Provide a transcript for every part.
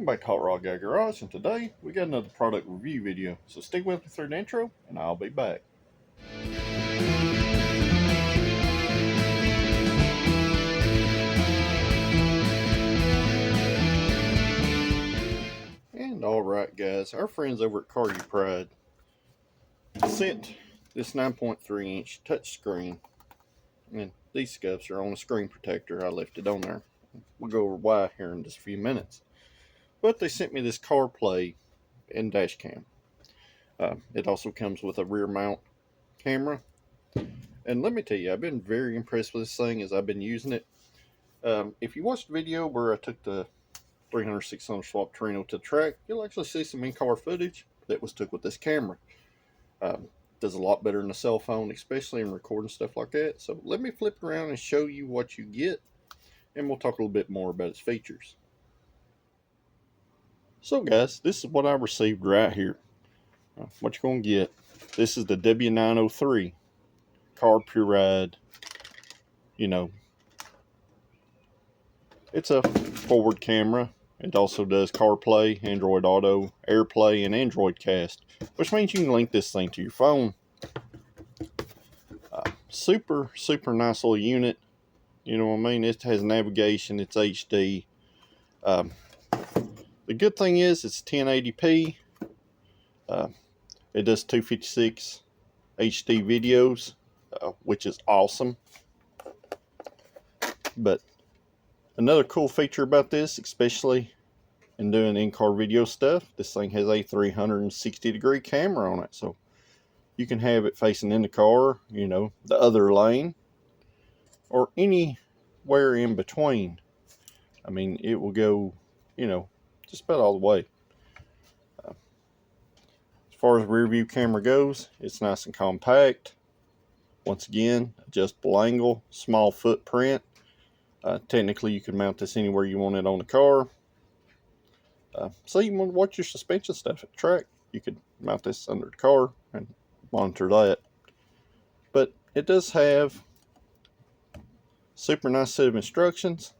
Welcome back to Hot Rod Guy Garage, and today we got another product review video. So stick with me through the intro, and I'll be back. And alright guys, our friends over at Carpuride sent this 9.3 inch touchscreen, and these scuffs are on a screen protector. I left it on there. We'll go over why here in just a few minutes. But they sent me this CarPlay and dash cam. It also comes with a rear mount camera. And let me tell you, I've been very impressed with this thing as I've been using it. If you watched the video where I took the 300/600 swap Torino to the track, you'll actually see some in-car footage that was took with this camera. Does a lot better than a cell phone, especially in recording stuff like that. So let me flip it around and show you what you get, and we'll talk a little bit more about its features. So guys, this is what I received right here. What you're going to get, this is the W903 Carpuride. You know, it's a forward camera. It also does CarPlay, Android Auto, AirPlay, and Android Cast, which means you can link this thing to your phone. Super nice little unit. You know what I mean? It has navigation. It's HD. The good thing is it's 1080p. It does 256 HD videos, which is awesome. But another cool feature about this, especially in doing in-car video stuff, this thing has a 360-degree camera on it. So you can have it facing in the car, you know, the other lane, or anywhere in between. I mean, it will go, you know, just about all the way. As far as rear view camera goes, it's nice and compact. Once again, adjustable angle, small footprint. Technically, you can mount this anywhere you want it on the car. So you want to watch your suspension stuff at the track, you could mount this under the car and monitor that. But it does have super nice set of instructions.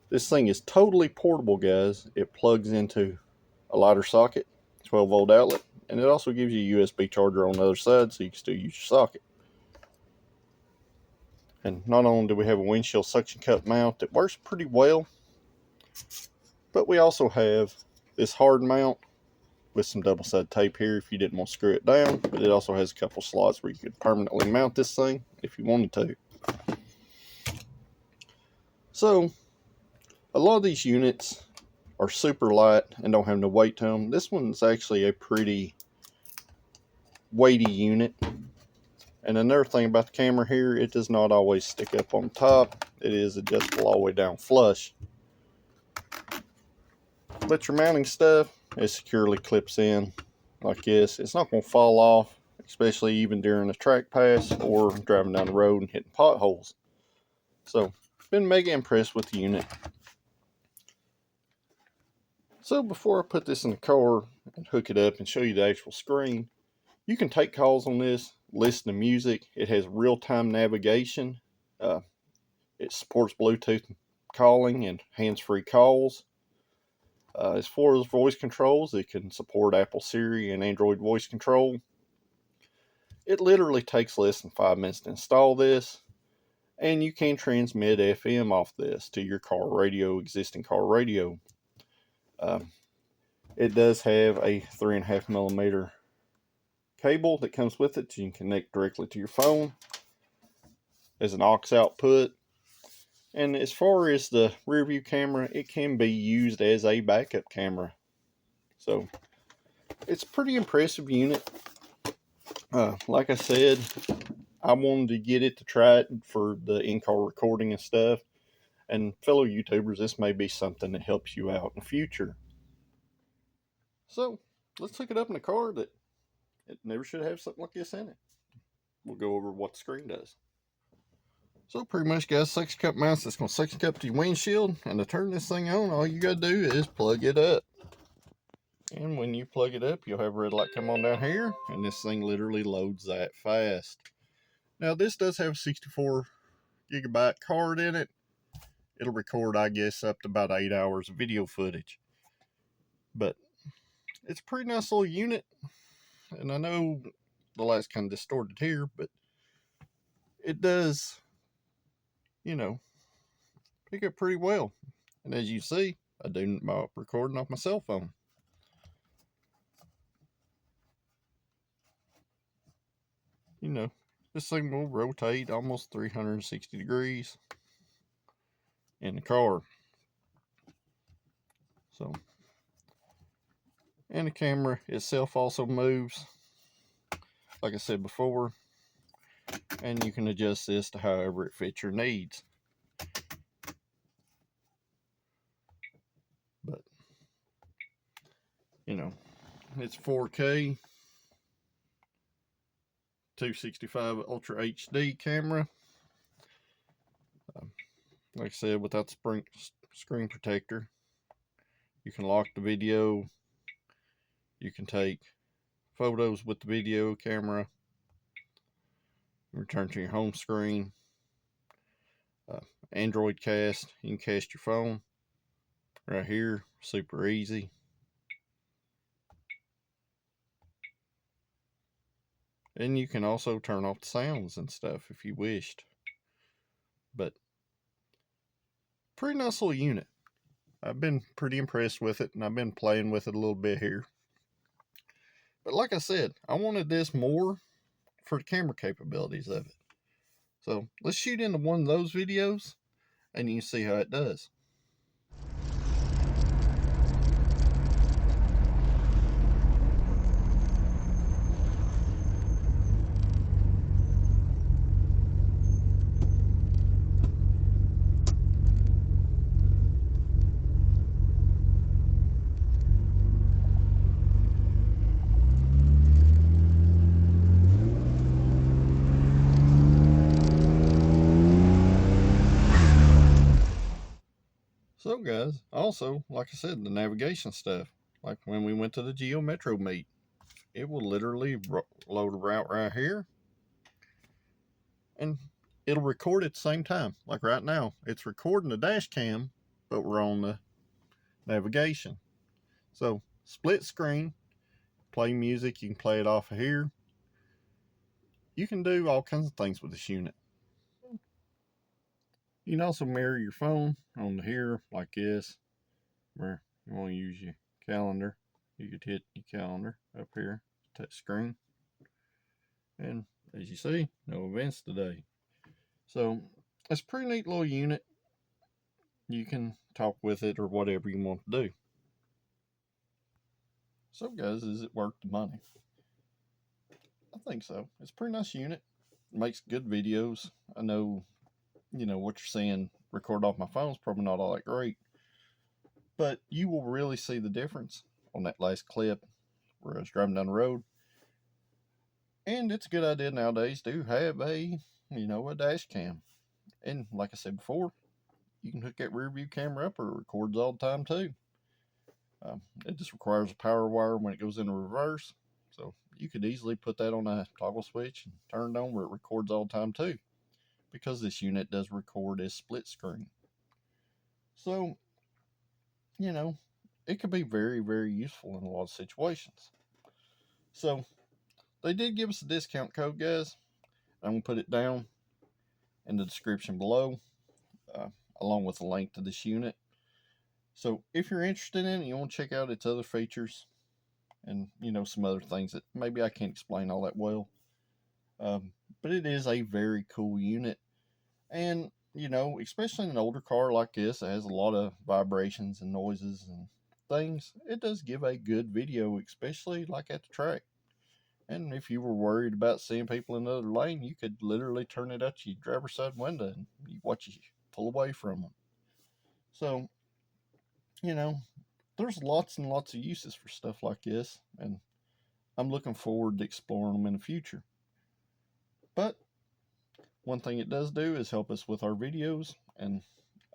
This thing is totally portable, guys. It plugs into a lighter socket, 12-volt outlet, and it also gives you a USB charger on the other side, so you can still use your socket. And not only do we have a windshield suction cup mount that works pretty well, but we also have this hard mount with some double-sided tape here if you didn't want to screw it down. But it also has a couple slots where you could permanently mount this thing if you wanted to. So a lot of these units are super light and don't have no weight to them. This one's actually a pretty weighty unit. And another thing about the camera here, it does not always stick up on top. It is adjustable all the way down flush. But your mounting stuff, it securely clips in like this. It's not going to fall off, especially even during a track pass or driving down the road and hitting potholes. So, been mega impressed with the unit. So before I put this in the car and hook it up and show you the actual screen, you can take calls on this, listen to music. It has real-time navigation. It supports Bluetooth calling and hands-free calls. As far as voice controls, it can support Apple Siri and Android voice control. It literally takes less than 5 minutes to install this, and you can transmit FM off this to your car radio, existing car radio. It does have a 3.5mm cable that comes with it, so you can connect directly to your phone as an aux output. And as far as the rear view camera, it can be used as a backup camera. So it's a pretty impressive unit. Like I said, I wanted to get it to try it for the in-car recording and stuff. And fellow YouTubers, this may be something that helps you out in the future. So let's hook it up in a car that it never should have something like this in it. We'll go over what the screen does. So pretty much, guys, suction cup mounts that's going to suction cup to your windshield. And to turn this thing on, all you got to do is plug it up. And when you plug it up, you'll have a red light come on down here. And this thing literally loads that fast. Now this does have a 64 gigabyte card in it. it'll record, I guess, up to about 8 hours of video footage. But it's a pretty nice little unit, and I know the light's kind of distorted here, but it does, you know, pick up pretty well. And as you see, I do my recording off my cell phone. You know, this thing will rotate almost 360 degrees in the car. So, and the camera itself also moves, like I said before, and you can adjust this to however it fits your needs. But, you know, it's 4K, 265 Ultra HD camera. Like I said, without the screen protector, you can lock the video. You can take photos with the video camera. Return to your home screen. Android cast. You can cast your phone right here. Super easy. And you can also turn off the sounds and stuff if you wished. But pretty nice little unit. I've been pretty impressed with it, and I've been playing with it a little bit here. But like I said, I wanted this more for the camera capabilities of it. So let's shoot into one of those videos, and you can see how it does. So guys, also, like I said, the navigation stuff, like when we went to the Geo Metro meet, it will literally load a route right here, and it'll record at the same time. Like right now, it's recording the dash cam, but we're on the navigation. So split screen, play music, you can play it off of here. You can do all kinds of things with this unit. You can also mirror your phone on here like this, where you want to use your calendar. You could hit your calendar up here, touch screen. And as you see, no events today. So it's a pretty neat little unit. You can talk with it or whatever you want to do. So guys, is it worth the money? I think so. It's a pretty nice unit. It makes good videos. I know, you know, what you're seeing recorded off my phone is probably not all that great, but you will really see the difference on that last clip where I was driving down the road. And it's a good idea nowadays to have a, you know, a dash cam. And like I said before, you can hook that rear view camera up, or it records all the time too. It just requires a power wire when it goes into reverse. So you could easily put that on a toggle switch and turn it on where it records all the time too, because this unit does record as split screen. So, you know, it could be very, very useful in a lot of situations. So they did give us a discount code, guys. I'm going to put it down in the description below, along with a link to this unit. So if you're interested in it, you want to check out its other features and, you know, some other things that maybe I can't explain all that well. But it is a very cool unit. And, you know, especially in an older car like this, it has a lot of vibrations and noises and things. It does give a good video, especially like at the track. And if you were worried about seeing people in another lane, you could literally turn it out your driver's side window and you watch you pull away from them. So, you know, there's lots and lots of uses for stuff like this, and I'm looking forward to exploring them in the future. But one thing it does do is help us with our videos, and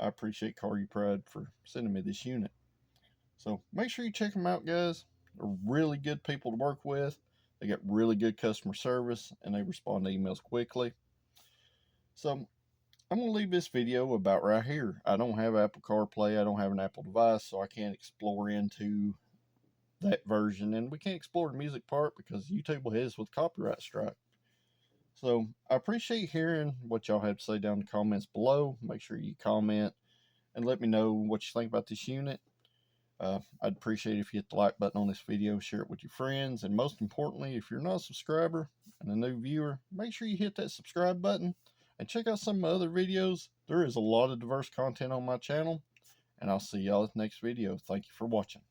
I appreciate Carpuride for sending me this unit. So make sure you check them out, guys. They're really good people to work with. They got really good customer service, and they respond to emails quickly. So I'm going to leave this video about right here. I don't have Apple CarPlay. I don't have an Apple device, so I can't explore into that version. And we can't explore the music part because YouTube will hit us with copyright strike. So I appreciate hearing what y'all have to say down in the comments below. Make sure you comment and let me know what you think about this unit. I'd appreciate it if you hit the like button on this video, share it with your friends, and most importantly, if you're not a subscriber and a new viewer, make sure you hit that subscribe button and check out some of my other videos. There is a lot of diverse content on my channel, and I'll see y'all at the next video. Thank you for watching.